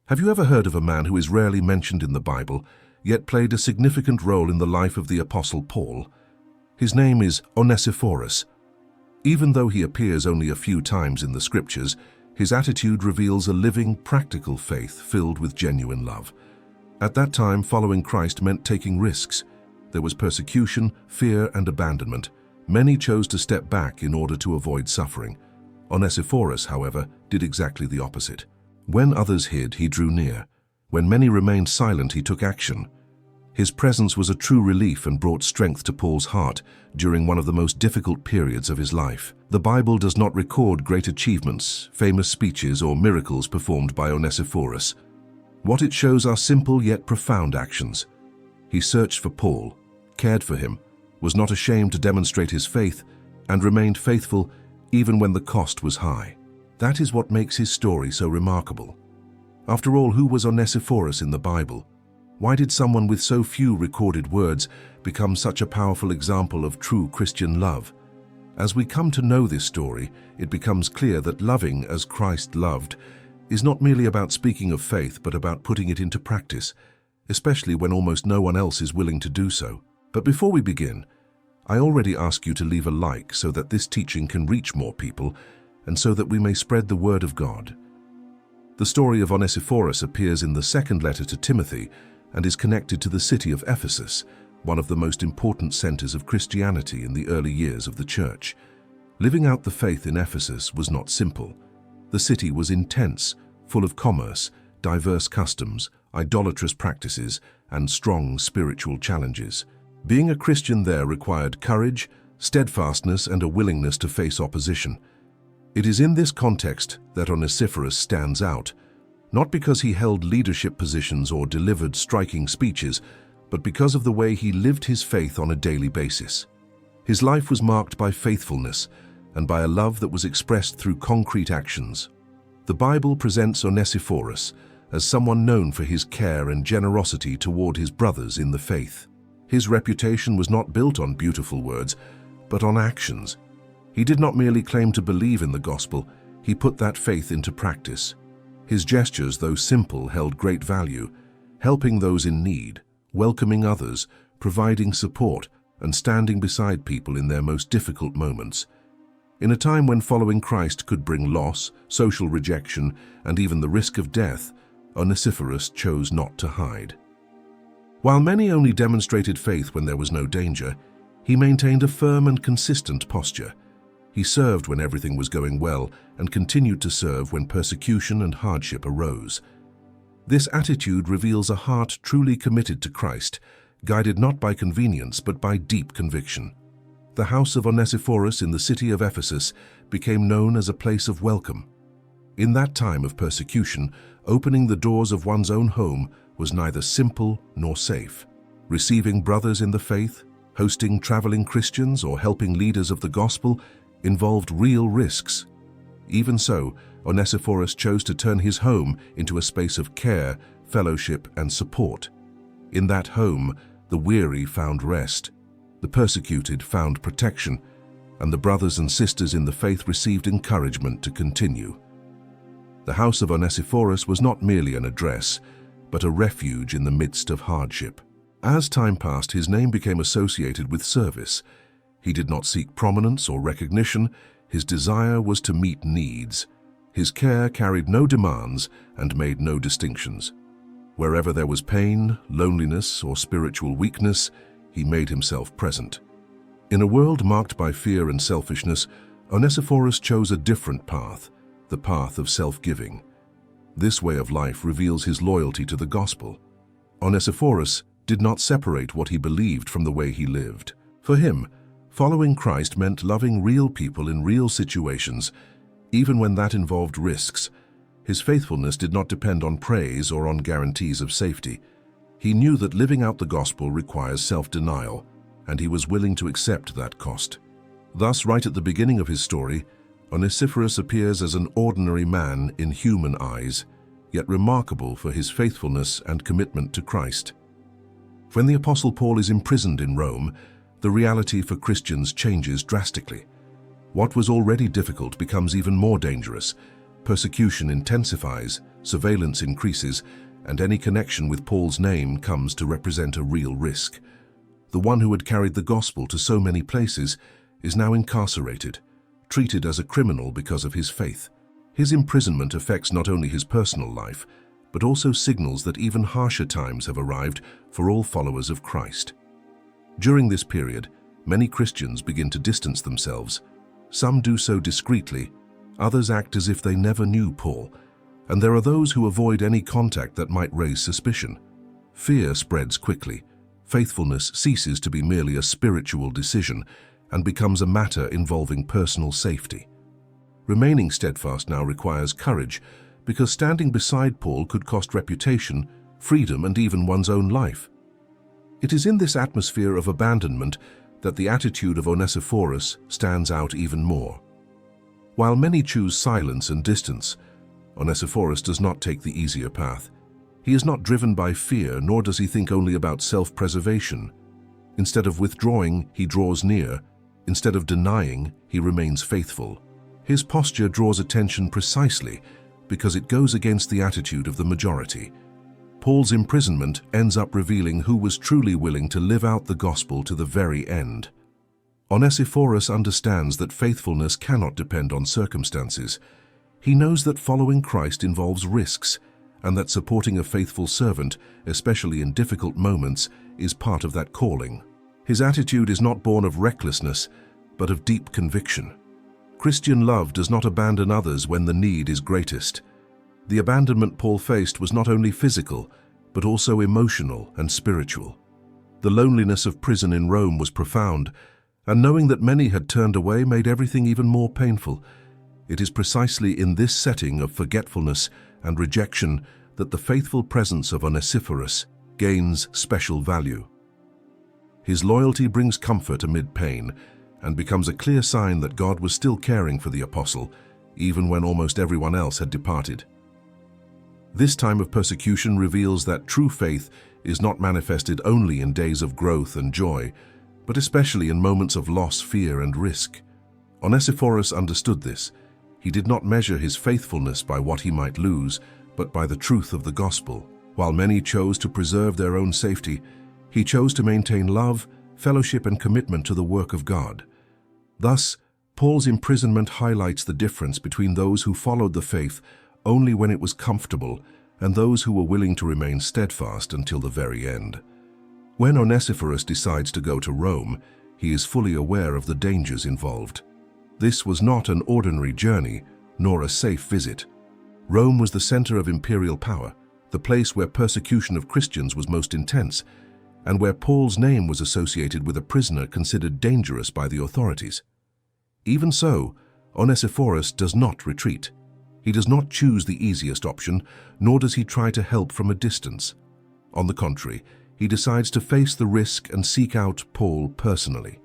Have you ever heard of a man who is rarely mentioned in the Bible, yet played a significant role in the life of the Apostle Paul? His name is Onesiphorus. Even though he appears only a few times in the Scriptures, his attitude reveals a living, practical faith filled with genuine love. At that time, following Christ meant taking risks. There was persecution, fear, and abandonment. Many chose to step back in order to avoid suffering. Onesiphorus, however, did exactly the opposite. When others hid, he drew near. When many remained silent, he took action. His presence was a true relief and brought strength to Paul's heart during one of the most difficult periods of his life. The Bible does not record great achievements, famous speeches, or miracles performed by Onesiphorus. What it shows are simple yet profound actions. He searched for Paul, cared for him, was not ashamed to demonstrate his faith, and remained faithful even when the cost was high. That is what makes his story so remarkable. After all, who was Onesiphorus in the Bible? Why did someone with so few recorded words become such a powerful example of true Christian love? As we come to know this story, it becomes clear that loving as Christ loved is not merely about speaking of faith, but about putting it into practice, especially when almost no one else is willing to do so. But before we begin, I already ask you to leave a like so that this teaching can reach more people and so that we may spread the word of God. The story of Onesiphorus appears in the second letter to Timothy and is connected to the city of Ephesus, one of the most important centers of Christianity in the early years of the church. Living out the faith in Ephesus was not simple. The city was intense, full of commerce, diverse customs, idolatrous practices, and strong spiritual challenges. Being a Christian there required courage, steadfastness, and a willingness to face opposition. It is in this context that Onesiphorus stands out, not because he held leadership positions or delivered striking speeches, but because of the way he lived his faith on a daily basis. His life was marked by faithfulness and by a love that was expressed through concrete actions. The Bible presents Onesiphorus as someone known for his care and generosity toward his brothers in the faith. His reputation was not built on beautiful words, but on actions. He did not merely claim to believe in the gospel, he put that faith into practice. His gestures, though simple, held great value, helping those in need, welcoming others, providing support, and standing beside people in their most difficult moments. In a time when following Christ could bring loss, social rejection, and even the risk of death, Onesiphorus chose not to hide. While many only demonstrated faith when there was no danger, he maintained a firm and consistent posture. He served when everything was going well and continued to serve when persecution and hardship arose. This attitude reveals a heart truly committed to Christ, guided not by convenience but by deep conviction. The house of Onesiphorus in the city of Ephesus became known as a place of welcome. In that time of persecution, opening the doors of one's own home was neither simple nor safe. Receiving brothers in the faith, hosting traveling Christians, or helping leaders of the gospel involved real risks. Even so, Onesiphorus chose to turn his home into a space of care, fellowship, and support. In that home, the weary found rest, the persecuted found protection, and the brothers and sisters in the faith received encouragement to continue. The house of Onesiphorus was not merely an address, but a refuge in the midst of hardship. As time passed, his name became associated with service. He did not seek prominence or recognition. His desire was to meet needs. His care carried no demands and made no distinctions. Wherever there was pain, loneliness, or spiritual weakness, he made himself present. In a world marked by fear and selfishness, Onesiphorus chose a different path, the path of self-giving. This way of life reveals his loyalty to the gospel. Onesiphorus did not separate what he believed from the way he lived. For him, following Christ meant loving real people in real situations, even when that involved risks. His faithfulness did not depend on praise or on guarantees of safety. He knew that living out the gospel requires self-denial, and he was willing to accept that cost. Thus, right at the beginning of his story, Onesiphorus appears as an ordinary man in human eyes, yet remarkable for his faithfulness and commitment to Christ. When the Apostle Paul is imprisoned in Rome, the reality for Christians changes drastically. What was already difficult becomes even more dangerous. Persecution intensifies, surveillance increases, and any connection with Paul's name comes to represent a real risk. The one who had carried the gospel to so many places is now incarcerated, treated as a criminal because of his faith. His imprisonment affects not only his personal life, but also signals that even harsher times have arrived for all followers of Christ. During this period, many Christians begin to distance themselves. Some do so discreetly, others act as if they never knew Paul, and there are those who avoid any contact that might raise suspicion. Fear spreads quickly. Faithfulness ceases to be merely a spiritual decision and becomes a matter involving personal safety. Remaining steadfast now requires courage, because standing beside Paul could cost reputation, freedom, and even one's own life. It is in this atmosphere of abandonment that the attitude of Onesiphorus stands out even more. While many choose silence and distance, Onesiphorus does not take the easier path. He is not driven by fear, nor does he think only about self-preservation. Instead of withdrawing, he draws near. Instead of denying, he remains faithful. His posture draws attention precisely because it goes against the attitude of the majority. Paul's imprisonment ends up revealing who was truly willing to live out the gospel to the very end. Onesiphorus understands that faithfulness cannot depend on circumstances. He knows that following Christ involves risks, and that supporting a faithful servant, especially in difficult moments, is part of that calling. His attitude is not born of recklessness, but of deep conviction. Christian love does not abandon others when the need is greatest. The abandonment Paul faced was not only physical, but also emotional and spiritual. The loneliness of prison in Rome was profound, and knowing that many had turned away made everything even more painful. It is precisely in this setting of forgetfulness and rejection that the faithful presence of Onesiphorus gains special value. His loyalty brings comfort amid pain and becomes a clear sign that God was still caring for the apostle, even when almost everyone else had departed. This time of persecution reveals that true faith is not manifested only in days of growth and joy, but especially in moments of loss, fear, and risk. Onesiphorus understood this. He did not measure his faithfulness by what he might lose, but by the truth of the gospel. While many chose to preserve their own safety, he chose to maintain love, fellowship, and commitment to the work of God. Thus, Paul's imprisonment highlights the difference between those who followed the faith only when it was comfortable and those who were willing to remain steadfast until the very end. When Onesiphorus decides to go to Rome, he is fully aware of the dangers involved. This was not an ordinary journey, nor a safe visit. Rome was the center of imperial power, the place where persecution of Christians was most intense, and where Paul's name was associated with a prisoner considered dangerous by the authorities. Even so, Onesiphorus does not retreat. He does not choose the easiest option, nor does he try to help from a distance. On the contrary, he decides to face the risk and seek out Paul personally.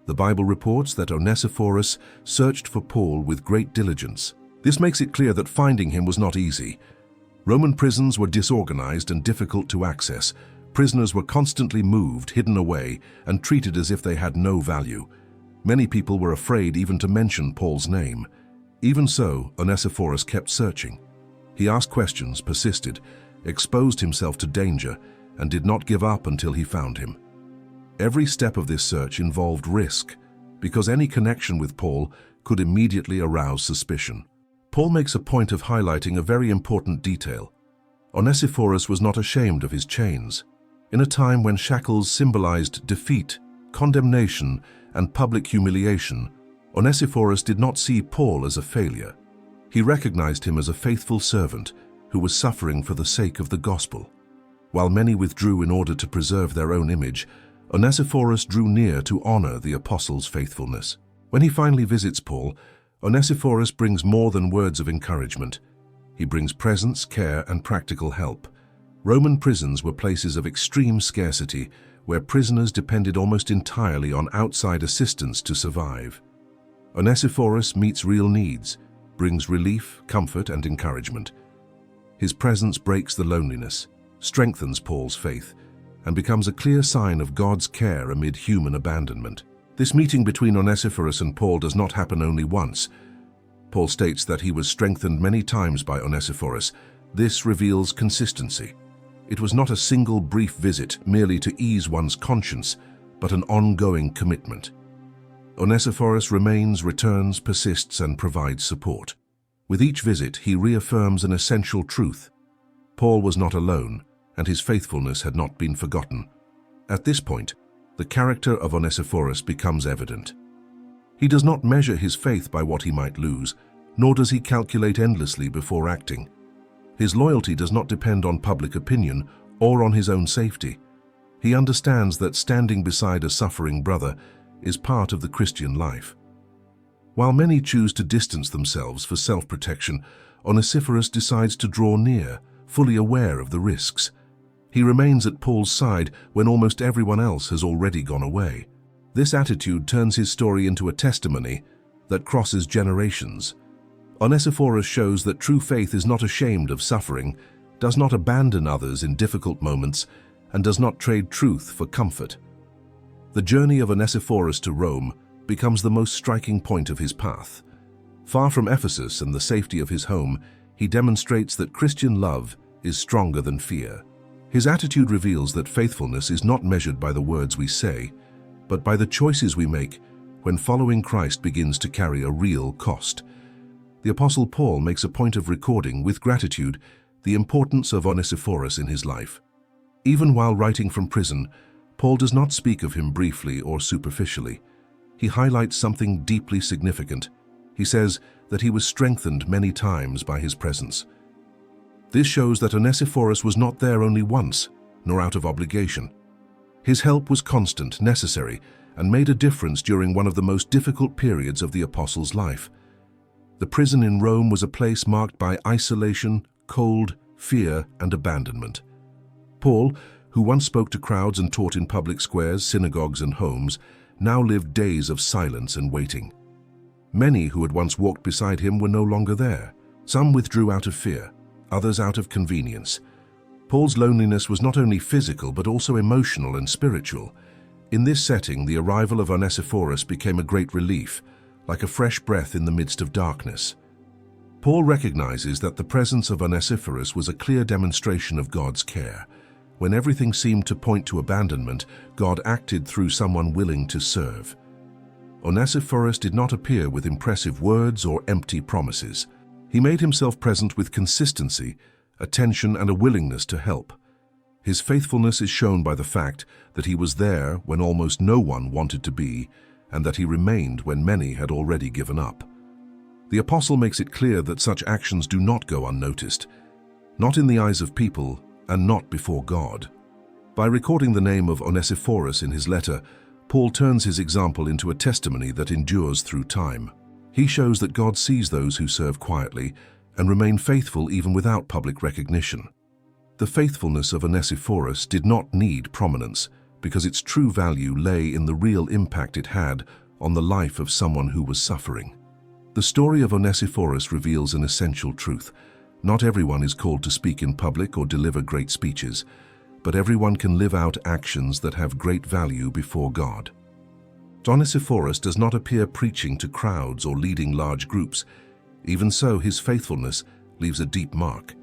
The Bible reports that Onesiphorus searched for Paul with great diligence. This makes it clear that finding him was not easy. Roman prisons were disorganized and difficult to access. Prisoners were constantly moved, hidden away, and treated as if they had no value. Many people were afraid even to mention Paul's name. Even so, Onesiphorus kept searching. He asked questions, persisted, exposed himself to danger, and did not give up until he found him. Every step of this search involved risk, because any connection with Paul could immediately arouse suspicion. Paul makes a point of highlighting a very important detail. Onesiphorus was not ashamed of his chains. In a time when shackles symbolized defeat, condemnation, and public humiliation, Onesiphorus did not see Paul as a failure. He recognized him as a faithful servant who was suffering for the sake of the gospel. While many withdrew in order to preserve their own image, Onesiphorus drew near to honor the apostle's faithfulness. When he finally visits Paul, Onesiphorus brings more than words of encouragement. He brings presence, care, and practical help. Roman prisons were places of extreme scarcity, where prisoners depended almost entirely on outside assistance to survive. Onesiphorus meets real needs, brings relief, comfort, and encouragement. His presence breaks the loneliness, strengthens Paul's faith, and becomes a clear sign of God's care amid human abandonment. This meeting between Onesiphorus and Paul does not happen only once. Paul states that he was strengthened many times by Onesiphorus. This reveals consistency. It was not a single brief visit merely to ease one's conscience, but an ongoing commitment. Onesiphorus remains, returns, persists, and provides support. With each visit, he reaffirms an essential truth. Paul was not alone, and his faithfulness had not been forgotten. At this point, the character of Onesiphorus becomes evident. He does not measure his faith by what he might lose, nor does he calculate endlessly before acting. His loyalty does not depend on public opinion or on his own safety. He understands that standing beside a suffering brother is part of the Christian life. While many choose to distance themselves for self-protection, Onesiphorus decides to draw near, fully aware of the risks. He remains at Paul's side when almost everyone else has already gone away. This attitude turns his story into a testimony that crosses generations. Onesiphorus shows that true faith is not ashamed of suffering, does not abandon others in difficult moments, and does not trade truth for comfort. The journey of Onesiphorus to Rome becomes the most striking point of his path. Far from Ephesus and the safety of his home, he demonstrates that Christian love is stronger than fear. His attitude reveals that faithfulness is not measured by the words we say, but by the choices we make when following Christ begins to carry a real cost. The Apostle Paul makes a point of recording with gratitude the importance of Onesiphorus in his life. Even while writing from prison, Paul does not speak of him briefly or superficially. He highlights something deeply significant. He says that he was strengthened many times by his presence. This shows that Onesiphorus was not there only once, nor out of obligation. His help was constant, necessary, and made a difference during one of the most difficult periods of the apostle's life. The prison in Rome was a place marked by isolation, cold, fear, and abandonment. Paul, who once spoke to crowds and taught in public squares, synagogues, and homes, now lived days of silence and waiting. Many who had once walked beside him were no longer there. Some withdrew out of fear, others out of convenience. Paul's loneliness was not only physical but also emotional and spiritual. In this setting, the arrival of Onesiphorus became a great relief, like a fresh breath in the midst of darkness. Paul recognizes that the presence of Onesiphorus was a clear demonstration of God's care. When everything seemed to point to abandonment, God acted through someone willing to serve. Onesiphorus did not appear with impressive words or empty promises. He made himself present with consistency, attention, and a willingness to help. His faithfulness is shown by the fact that he was there when almost no one wanted to be, and that he remained when many had already given up. The apostle makes it clear that such actions do not go unnoticed, not in the eyes of people and not before God. By recording the name of Onesiphorus in his letter, Paul turns his example into a testimony that endures through time. He shows that God sees those who serve quietly and remain faithful even without public recognition. The faithfulness of Onesiphorus did not need prominence because its true value lay in the real impact it had on the life of someone who was suffering. The story of Onesiphorus reveals an essential truth. Not everyone is called to speak in public or deliver great speeches, but everyone can live out actions that have great value before God. Onesiphorus does not appear preaching to crowds or leading large groups. Even so, his faithfulness leaves a deep mark.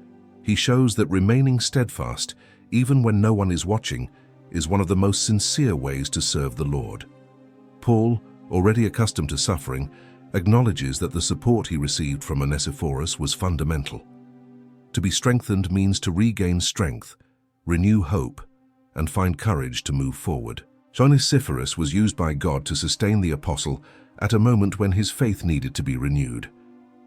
He shows that remaining steadfast, even when no one is watching, is one of the most sincere ways to serve the Lord. Paul, already accustomed to suffering, acknowledges that the support he received from Onesiphorus was fundamental. To be strengthened means to regain strength, renew hope, and find courage to move forward. Onesiphorus was used by God to sustain the apostle at a moment when his faith needed to be renewed.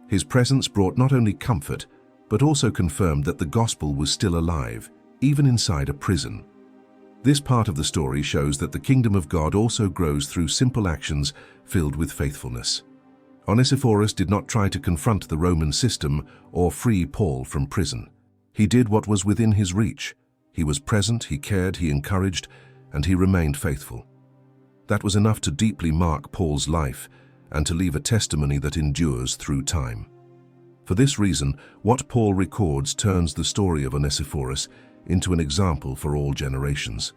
His presence brought not only comfort, but also confirmed that the gospel was still alive, even inside a prison. This part of the story shows that the kingdom of God also grows through simple actions filled with faithfulness. Onesiphorus did not try to confront the Roman system or free Paul from prison. He did what was within his reach. He was present, he cared, he encouraged, and he remained faithful. That was enough to deeply mark Paul's life and to leave a testimony that endures through time. For this reason, what Paul records turns the story of Onesiphorus into an example for all generations.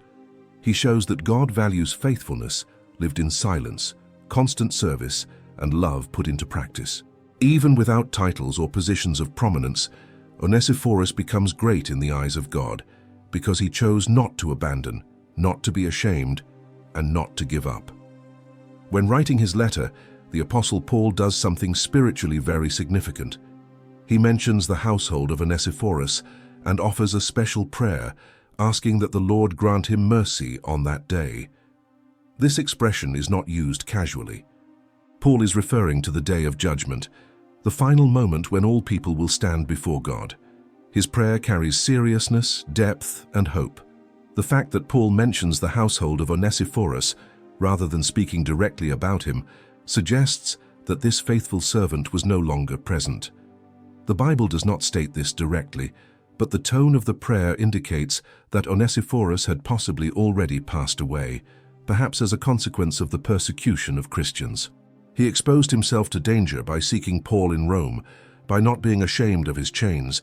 He shows that God values faithfulness lived in silence, constant service, and love put into practice. Even without titles or positions of prominence, Onesiphorus becomes great in the eyes of God because he chose not to abandon, not to be ashamed, and not to give up. When writing his letter, the Apostle Paul does something spiritually very significant. He mentions the household of Onesiphorus and offers a special prayer, asking that the Lord grant him mercy on that day. This expression is not used casually. Paul is referring to the day of judgment, the final moment when all people will stand before God. His prayer carries seriousness, depth, and hope. The fact that Paul mentions the household of Onesiphorus, rather than speaking directly about him, suggests that this faithful servant was no longer present. The Bible does not state this directly, but the tone of the prayer indicates that Onesiphorus had possibly already passed away, perhaps as a consequence of the persecution of Christians. He exposed himself to danger by seeking Paul in Rome, by not being ashamed of his chains,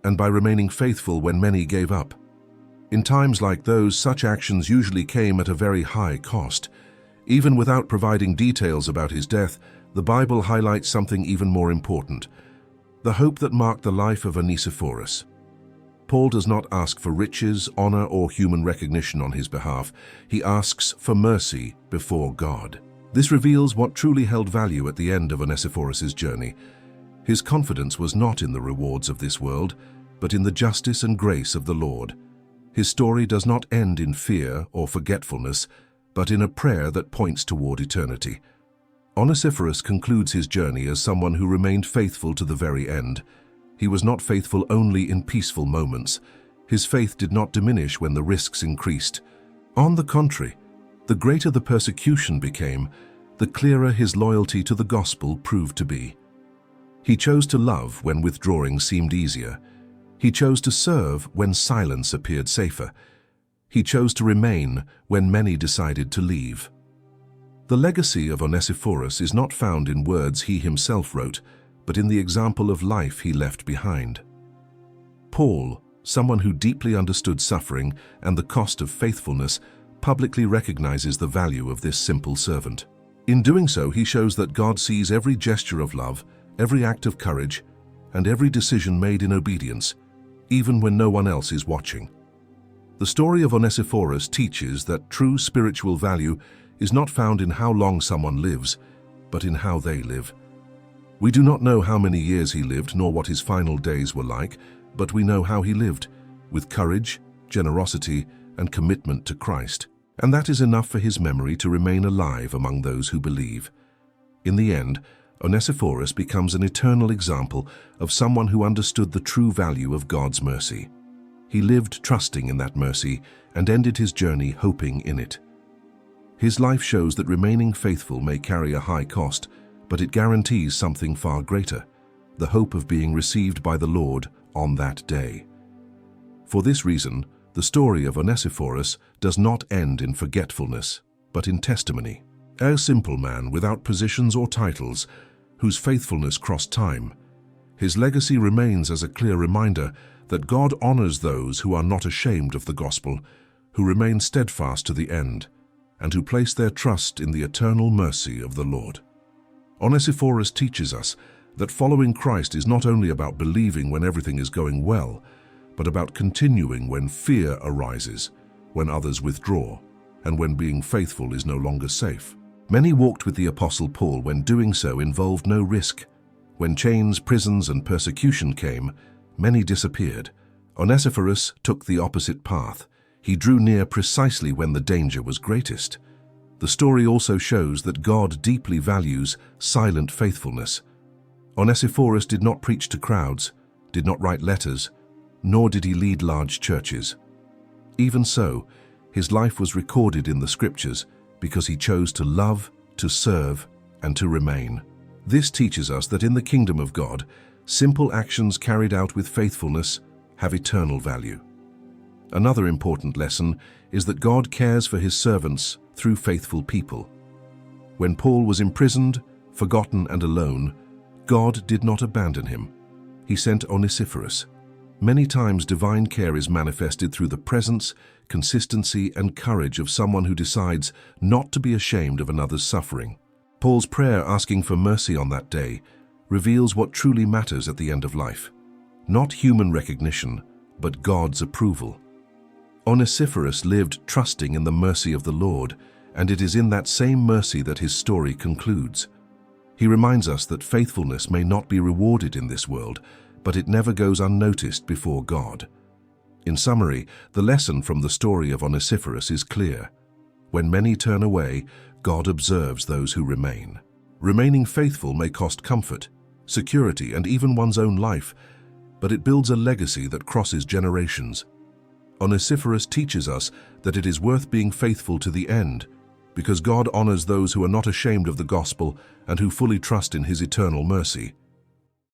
and by remaining faithful when many gave up. In times like those, such actions usually came at a very high cost. Even without providing details about his death, the Bible highlights something even more important: the hope that marked the life of Onesiphorus. Paul does not ask for riches, honor, or human recognition on his behalf. He asks for mercy before God. This reveals what truly held value at the end of Onesiphorus's journey. His confidence was not in the rewards of this world, but in the justice and grace of the Lord. His story does not end in fear or forgetfulness, but in a prayer that points toward eternity. Onesiphorus concludes his journey as someone who remained faithful to the very end. He was not faithful only in peaceful moments. His faith did not diminish when the risks increased. On the contrary, the greater the persecution became, the clearer his loyalty to the gospel proved to be. He chose to love when withdrawing seemed easier. He chose to serve when silence appeared safer. He chose to remain when many decided to leave. The legacy of Onesiphorus is not found in words he himself wrote, but in the example of life he left behind. Paul, someone who deeply understood suffering and the cost of faithfulness, publicly recognizes the value of this simple servant. In doing so, he shows that God sees every gesture of love, every act of courage, and every decision made in obedience, even when no one else is watching. The story of Onesiphorus teaches that true spiritual value is not found in how long someone lives, but in how they live. We do not know how many years he lived, nor what his final days were like, but we know how he lived, with courage, generosity, and commitment to Christ. And that is enough for his memory to remain alive among those who believe. In the end, Onesiphorus becomes an eternal example of someone who understood the true value of God's mercy. He lived trusting in that mercy and ended his journey hoping in it. His life shows that remaining faithful may carry a high cost, but it guarantees something far greater: the hope of being received by the Lord on that day. For this reason, the story of Onesiphorus does not end in forgetfulness, but in testimony. A simple man without positions or titles, whose faithfulness crossed time, his legacy remains as a clear reminder that God honors those who are not ashamed of the gospel, who remain steadfast to the end, and who place their trust in the eternal mercy of the Lord. Onesiphorus teaches us that following Christ is not only about believing when everything is going well, but about continuing when fear arises, when others withdraw, and when being faithful is no longer safe. Many walked with the Apostle Paul when doing so involved no risk. When chains, prisons, and persecution came, many disappeared. Onesiphorus took the opposite path. He drew near precisely when the danger was greatest. The story also shows that God deeply values silent faithfulness. Onesiphorus did not preach to crowds, did not write letters, nor did he lead large churches. Even so, his life was recorded in the Scriptures because he chose to love, to serve, and to remain. This teaches us that in the kingdom of God, simple actions carried out with faithfulness have eternal value. Another important lesson is that God cares for his servants through faithful people. When Paul was imprisoned, forgotten, and alone, God did not abandon him. He sent Onesiphorus. Many times divine care is manifested through the presence, consistency, and courage of someone who decides not to be ashamed of another's suffering. Paul's prayer asking for mercy on that day reveals what truly matters at the end of life. Not human recognition, but God's approval. Onesiphorus lived trusting in the mercy of the Lord, and it is in that same mercy that his story concludes. He reminds us that faithfulness may not be rewarded in this world, but it never goes unnoticed before God. In summary, the lesson from the story of Onesiphorus is clear. When many turn away, God observes those who remain. Remaining faithful may cost comfort, security, and even one's own life, but it builds a legacy that crosses generations. Onesiphorus teaches us that it is worth being faithful to the end, because God honors those who are not ashamed of the gospel and who fully trust in his eternal mercy.